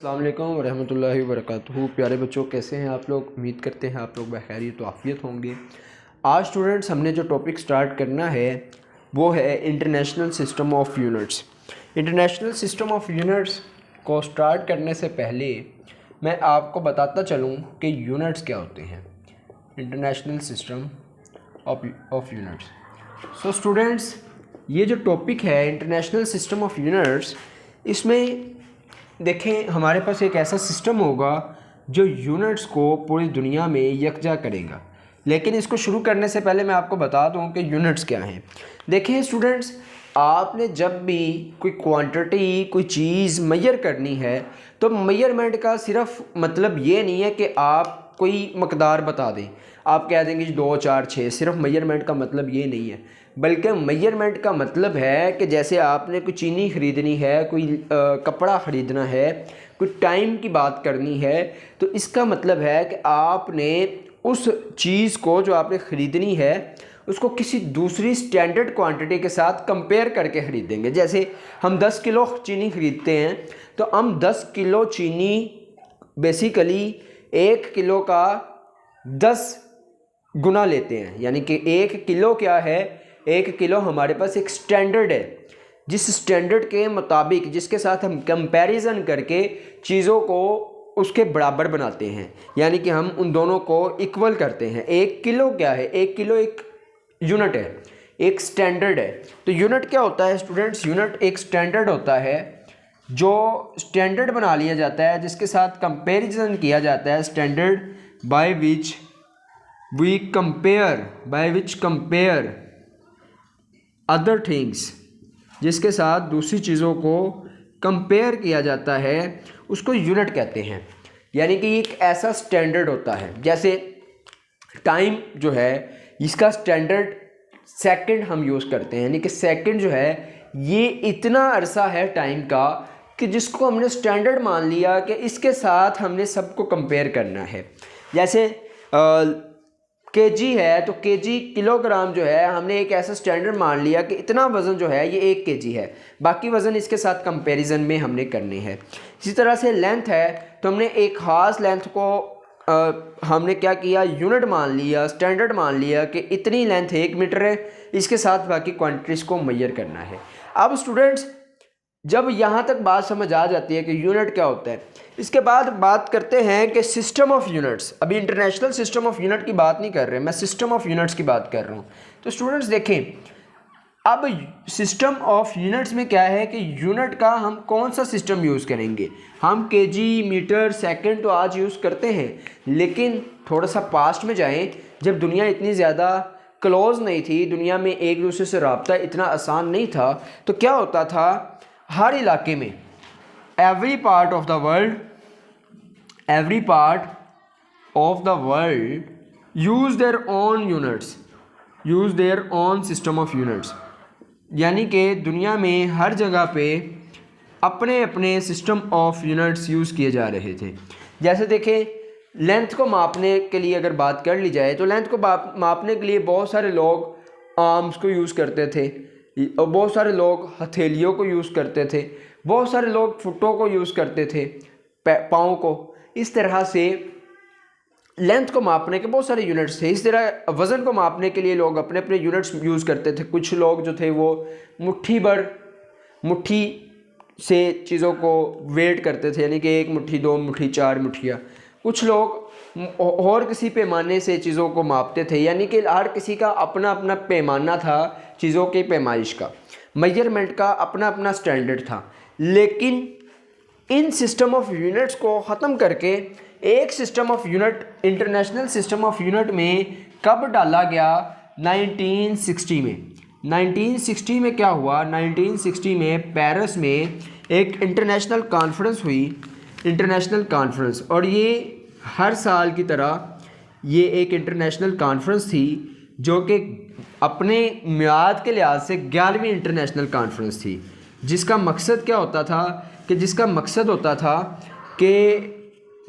अस्सलाम वालेकुम वरहमतुल्लाहि वबरकातुहू। प्यारे बच्चों, कैसे हैं आप लोग? उम्मीद करते हैं आप लोग बखैरियत आफ़ियत होंगे। आज स्टूडेंट्स हमने जो टॉपिक स्टार्ट करना है वो है international system of units. International system of units को स्टार्ट करने से पहले मैं आपको बताता चलूँ कि यूनिट्स क्या होते हैं। International system of units. So students, ये जो टॉपिक है इंटरनेशनल सिस्टम ऑफ यूनिट्स, इसमें देखें हमारे पास एक ऐसा सिस्टम होगा जो यूनिट्स को पूरी दुनिया में यकजा करेगा। लेकिन इसको शुरू करने से पहले मैं आपको बता दूं कि यूनिट्स क्या हैं। देखें स्टूडेंट्स, आपने जब भी कोई क्वांटिटी कोई चीज़ मेजर करनी है तो मेजरमेंट का सिर्फ मतलब ये नहीं है कि आप कोई मकदार बता दें, आप कह देंगे 2 4 6। सिर्फ मेजरमेंट का मतलब ये नहीं है, बल्कि मेजरमेंट का मतलब है कि जैसे आपने कोई चीनी ख़रीदनी है, कोई कपड़ा ख़रीदना है, कोई टाइम की बात करनी है, तो इसका मतलब है कि आपने उस चीज़ को जो आपने ख़रीदनी है उसको किसी दूसरी स्टैंडर्ड क्वांटिटी के साथ कंपेयर करके ख़रीदेंगे। जैसे हम 10 किलो चीनी ख़रीदते हैं तो हम 10 किलो चीनी बेसिकली 1 किलो का 10 गुना लेते हैं। यानी कि 1 किलो क्या है, 1 किलो हमारे पास एक स्टैंडर्ड है, जिस स्टैंडर्ड के मुताबिक जिसके साथ हम कंपैरिजन करके चीज़ों को उसके बराबर बनाते हैं, यानी कि हम उन दोनों को इक्वल करते हैं। 1 किलो क्या है? 1 किलो एक यूनिट है, एक स्टैंडर्ड है। तो यूनिट क्या होता है स्टूडेंट्स? यूनिट एक स्टैंडर्ड होता है जो स्टैंडर्ड बना लिया जाता है, जिसके साथ कंपैरिजन किया जाता है। Standard by which compare other things, जिसके साथ दूसरी चीज़ों को कंपेयर किया जाता है, उसको यूनिट कहते हैं। यानी कि एक ऐसा स्टैंडर्ड होता है, जैसे टाइम जो है इसका स्टैंडर्ड सेकंड हम यूज़ करते हैं। यानी कि सेकंड जो है ये इतना अरसा है टाइम का कि जिसको हमने स्टैंडर्ड मान लिया कि इसके साथ हमने सबको कंपेयर करना है। जैसे केजी है तो केजी किलोग्राम जो है हमने एक ऐसा स्टैंडर्ड मान लिया कि इतना वज़न जो है ये 1 केजी है, बाकी वज़न इसके साथ कंपैरिजन में हमने करने हैं। इसी तरह से लेंथ है तो हमने एक ख़ास लेंथ को हमने क्या किया, यूनिट मान लिया, स्टैंडर्ड मान लिया कि इतनी लेंथ 1 मीटर है, इसके साथ बाकी क्वांटिटीज़ को मेजर करना है। अब स्टूडेंट्स, जब यहाँ तक बात समझ आ जाती है कि यूनिट क्या होता है, इसके बाद बात करते हैं कि सिस्टम ऑफ यूनिट्स। अभी इंटरनेशनल सिस्टम ऑफ यूनिट की बात नहीं कर रहे, मैं सिस्टम ऑफ यूनिट्स की बात कर रहा हूँ। तो स्टूडेंट्स देखें, अब सिस्टम ऑफ यूनिट्स में क्या है कि यूनिट का हम कौन सा सिस्टम यूज़ करेंगे। हम केजी, मीटर, सेकंड तो आज यूज़ करते हैं, लेकिन थोड़ा सा पास्ट में जाएं, जब दुनिया इतनी ज़्यादा क्लोज नहीं थी, दुनिया में एक दूसरे से रब्ता इतना आसान नहीं था, तो क्या होता था, हर इलाके में every part of the world use their own system of units. यानी कि दुनिया में हर जगह पे अपने अपने सिस्टम ऑफ यूनिट्स यूज़ किए जा रहे थे। जैसे देखें, लेंथ को मापने के लिए अगर बात कर ली जाए तो लेंथ को मापने के लिए बहुत सारे लोग आर्म्स को यूज़ करते थे, और बहुत सारे लोग हथेलियों को यूज़ करते थे, बहुत सारे लोग फुटों को यूज़ करते थे, पाँव को। इस तरह से लेंथ को मापने के बहुत सारे यूनिट्स थे। इस तरह वज़न को मापने के लिए लोग अपने अपने यूनिट्स यूज़ करते थे। कुछ लोग जो थे वो मुट्ठी से चीज़ों को वेट करते थे, यानी कि 1 मुट्ठी, 2 मुट्ठी, 4 मुट्ठियाँ। कुछ लोग और किसी पैमाने से चीज़ों को मापते थे, यानी कि हर किसी का अपना अपना पैमाना था चीज़ों की पैमाइश का, मेजरमेंट का अपना अपना स्टैंडर्ड था। लेकिन इन सिस्टम ऑफ यूनिट्स को ख़त्म करके एक system of unit, international system of unit में कब डाला गया? 1960 में। 1960 में क्या हुआ? 1960 में पेरिस में एक इंटरनेशनल कॉन्फ्रेंस हुई, इंटरनेशनल कॉन्फ्रेंस। और ये हर साल की तरह ये एक इंटरनेशनल कॉन्फ्रेंस थी जो कि अपने मियाद के लिहाज से 11वीं इंटरनेशनल कॉन्फ्रेंस थी, जिसका मकसद क्या होता था कि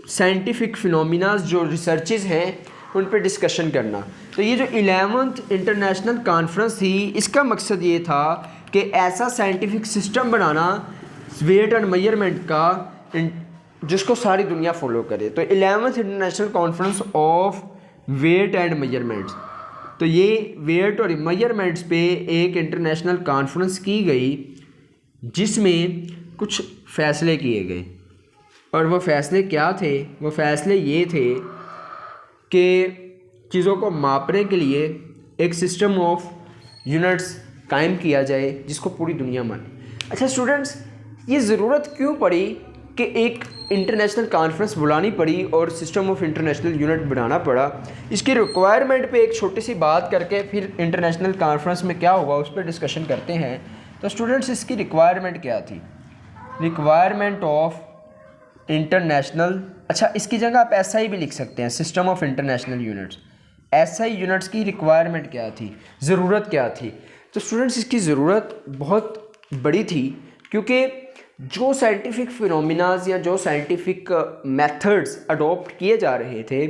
साइंटिफिक फिनोमिनाज जो रिसर्चेज हैं उन पर डिस्कशन करना। तो ये जो 11th इंटरनेशनल कॉन्फ्रेंस थी, इसका मकसद ये था कि ऐसा साइंटिफिक सिस्टम बनाना वेट एंड मेजरमेंट का जिसको सारी दुनिया फॉलो करे। तो 11th international conference of weight and measurements, तो ये वेट और मेजरमेंट्स पे एक इंटरनेशनल कॉन्फ्रेंस की गई जिसमें कुछ फ़ैसले किए गए। और वो फ़ैसले क्या थे? वो फ़ैसले ये थे कि चीज़ों को मापने के लिए एक सिस्टम ऑफ यूनिट्स कायम किया जाए जिसको पूरी दुनिया माने। अच्छा स्टूडेंट्स, ये ज़रूरत क्यों पड़ी कि एक इंटरनेशनल कॉन्फ्रेंस बुलानी पड़ी और सिस्टम ऑफ इंटरनेशनल यूनिट बनाना पड़ा? इसकी रिक्वायरमेंट पे एक छोटी सी बात करके फिर इंटरनेशनल कॉन्फ्रेंस में क्या होगा उस पर डिस्कशन करते हैं। तो स्टूडेंट्स, इसकी रिक्वायरमेंट क्या थी? रिक्वायरमेंट ऑफ इंटरनेशनल, अच्छा इसकी जगह आप SI भी लिख सकते हैं, system of international units. SI units की रिक्वायरमेंट क्या थी, ज़रूरत क्या थी? तो स्टूडेंट्स, इसकी ज़रूरत बहुत बड़ी थी क्योंकि जो साइंटिफिक फिनोमिनाज या जो साइंटिफिक मेथड्स अडॉप्ट किए जा रहे थे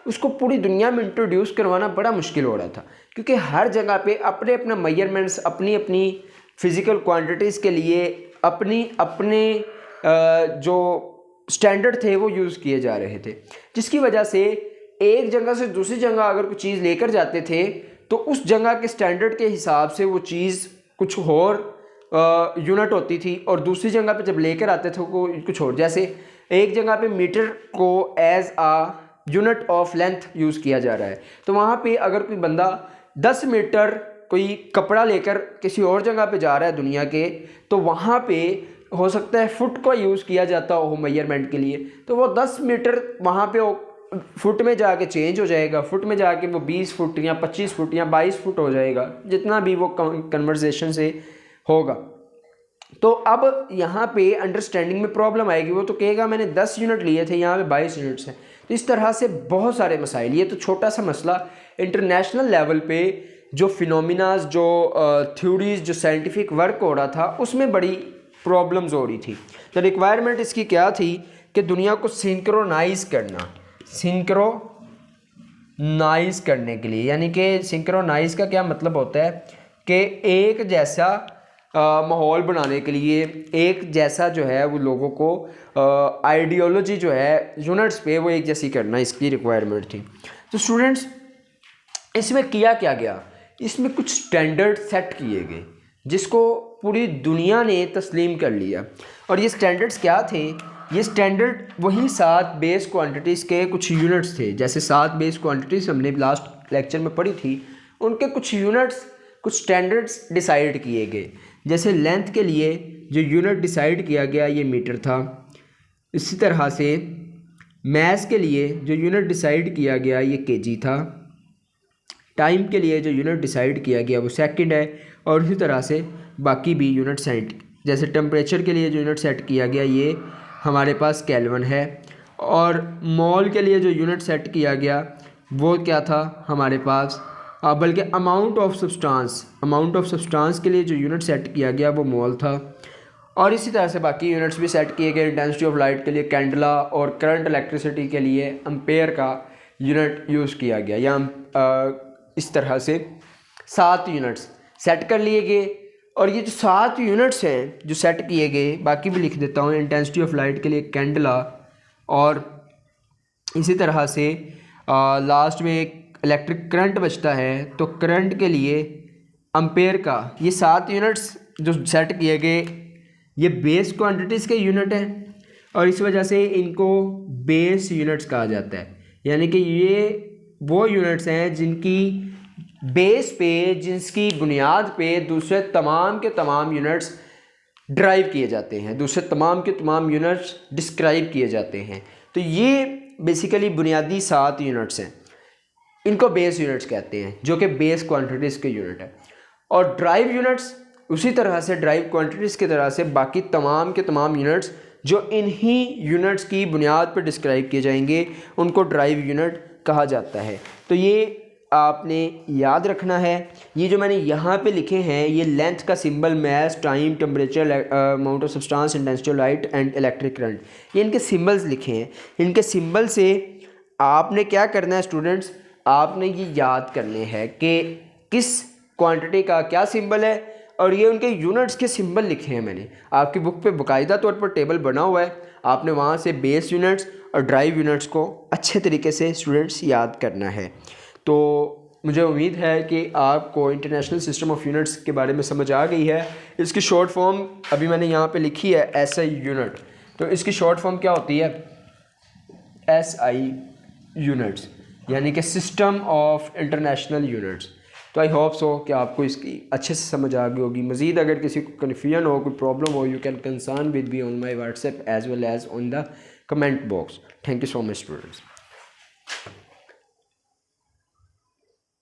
उसको पूरी दुनिया में इंट्रोड्यूस करवाना बड़ा मुश्किल हो रहा था, क्योंकि हर जगह पे अपने अपना मेजरमेंट्स, अपनी अपनी फिज़िकल क्वांटिटीज़ के लिए अपने जो स्टैंडर्ड थे वो यूज़ किए जा रहे थे, जिसकी वजह से एक जगह से दूसरी जगह अगर कोई चीज़ लेकर जाते थे तो उस जगह के स्टैंडर्ड के हिसाब से वो चीज़ कुछ और यूनिट होती थी और दूसरी जगह पे जब लेकर आते थे को कुछ और। जैसे एक जगह पे मीटर को as a unit of length use किया जा रहा है, तो वहाँ पे अगर कोई बंदा 10 मीटर कोई कपड़ा लेकर किसी और जगह पे जा रहा है दुनिया के, तो वहाँ पे हो सकता है फुट का यूज़ किया जाता हो मेजरमेंट के लिए, तो वो 10 मीटर वहाँ पे फुट में जाके चेंज हो जाएगा, फुट में जाके वो 20 फुट या 25 फुट या 22 फुट हो जाएगा, जितना भी वो कन्वर्सेशन से होगा। तो अब यहाँ पे अंडरस्टैंडिंग में प्रॉब्लम आएगी, वो तो कहेगा मैंने 10 यूनिट लिए थे, यहाँ पे 22 यूनिट्स हैं। तो इस तरह से बहुत सारे मसाइल, ये तो छोटा सा मसला, इंटरनेशनल लेवल पे जो फिनोमिनाज, जो थ्योरीज, जो साइंटिफिक वर्क हो रहा था उसमें बड़ी प्रॉब्लम्स हो रही थी। तो रिक्वायरमेंट इसकी क्या थी कि दुनिया को सिंक्रोनाइज करना, सिंक्रोनाइज करने के लिए, यानी कि सिंक्रोनाइज का क्या मतलब होता है कि एक जैसा माहौल बनाने के लिए, एक जैसा जो है वो लोगों को आइडियोलॉजी जो है यूनिट्स पे वो एक जैसी करना, इसकी रिक्वायरमेंट थी। तो स्टूडेंट्स, इसमें किया क्या गया? इसमें कुछ स्टैंडर्ड सेट किए गए जिसको पूरी दुनिया ने तस्लीम कर लिया। और ये स्टैंडर्ड्स क्या थे? ये स्टैंडर्ड वही 7 बेस क्वांटिटीज़ के कुछ यूनिट्स थे। जैसे 7 बेस क्वांटिटीज़ हमने लास्ट लेक्चर में पढ़ी थी, उनके कुछ यूनिट्स, कुछ स्टैंडर्ड्स डिसाइड किए गए। जैसे लेंथ के लिए जो यूनिट डिसाइड किया गया ये मीटर था। इसी तरह से मैस के लिए जो यूनिट डिसाइड किया गया ये केजी था। टाइम के लिए जो यूनिट डिसाइड किया गया वो सेकंड है। और इसी तरह से बाकी भी यूनिट सेट, जैसे टेम्परेचर के लिए जो यूनिट सेट किया गया ये हमारे पास केल्विन है। और मोल के लिए जो यूनिट सेट किया गया वो क्या था हमारे पास, बल्कि अमाउंट ऑफ सब्सटेंस के लिए जो यूनिट सेट किया गया वो मोल था। और इसी तरह से बाकी यूनिट्स भी सेट किए गए। इंटेंसिटी ऑफ लाइट के लिए कैंडला और करंट इलेक्ट्रिसिटी के लिए एम्पेयर का यूनिट यूज़ किया गया। या इस तरह से 7 यूनिट्स सेट कर लिए गए। और ये जो 7 यूनिट्स हैं जो सेट किए गए, बाकी भी लिख देता हूँ। इंटेंसिटी ऑफ लाइट के लिए कैंडला, और इसी तरह से लास्ट में एक इलेक्ट्रिक करंट बचता है, तो करंट के लिए एम्पेयर का। ये 7 यूनिट्स जो सेट किए गए ये बेस क्वांटिटीज़ के यूनिट हैं और इस वजह से इनको बेस यूनिट्स कहा जाता है। यानी कि ये वो यूनिट्स हैं जिनकी बेस पे, जिसकी बुनियाद पे दूसरे तमाम के तमाम यूनिट्स ड्राइव किए जाते हैं, दूसरे तमाम के तमाम यूनिट्स डिस्क्राइब किए जाते हैं। तो ये बेसिकली बुनियादी 7 यूनिट्स हैं, इनको बेस यूनिट्स कहते हैं, जो कि बेस क्वांटिटीज़ के यूनिट है। और ड्राइव यूनिट्स उसी तरह से, ड्राइव क्वांटिटीज़ की तरह से बाकी तमाम के तमाम यूनिट्स जो इन्हीं यूनिट्स की बुनियाद पर डिस्क्राइब किए जाएंगे उनको ड्राइव यूनिट कहा जाता है। तो ये आपने याद रखना है। ये जो मैंने यहाँ पे लिखे हैं ये लेंथ का symbol, mass, time, temperature, amount of substance, intensity of light and electric current, ये इनके सिंबल्स लिखे हैं। इनके सिंबल से आपने क्या करना है स्टूडेंट्स, आपने ये याद करने हैं कि किस क्वांटिटी का क्या सिंबल है और ये उनके यूनिट्स के सिंबल लिखे हैं। मैंने आपकी बुक पे बाकायदा तौर पर टेबल बना हुआ है, आपने वहाँ से बेस यूनिट्स और ड्राइव यूनिट्स को अच्छे तरीके से स्टूडेंट्स याद करना है। तो मुझे उम्मीद है कि आपको इंटरनेशनल सिस्टम ऑफ यूनिट्स के बारे में समझ आ गई है। इसकी शॉर्ट फॉर्म अभी मैंने यहाँ पे लिखी है SI यूनिट। तो इसकी शॉर्ट फॉर्म क्या होती है? SI यूनिट्स, यानी कि सिस्टम ऑफ इंटरनेशनल यूनिट्स। तो आई होप सो कि आपको इसकी अच्छे से समझ आ गई होगी। मज़ीद अगर किसी को कन्फ्यूजन हो, कोई प्रॉब्लम हो, you can concern with me on my WhatsApp as well as on the comment box. Thank you so much students.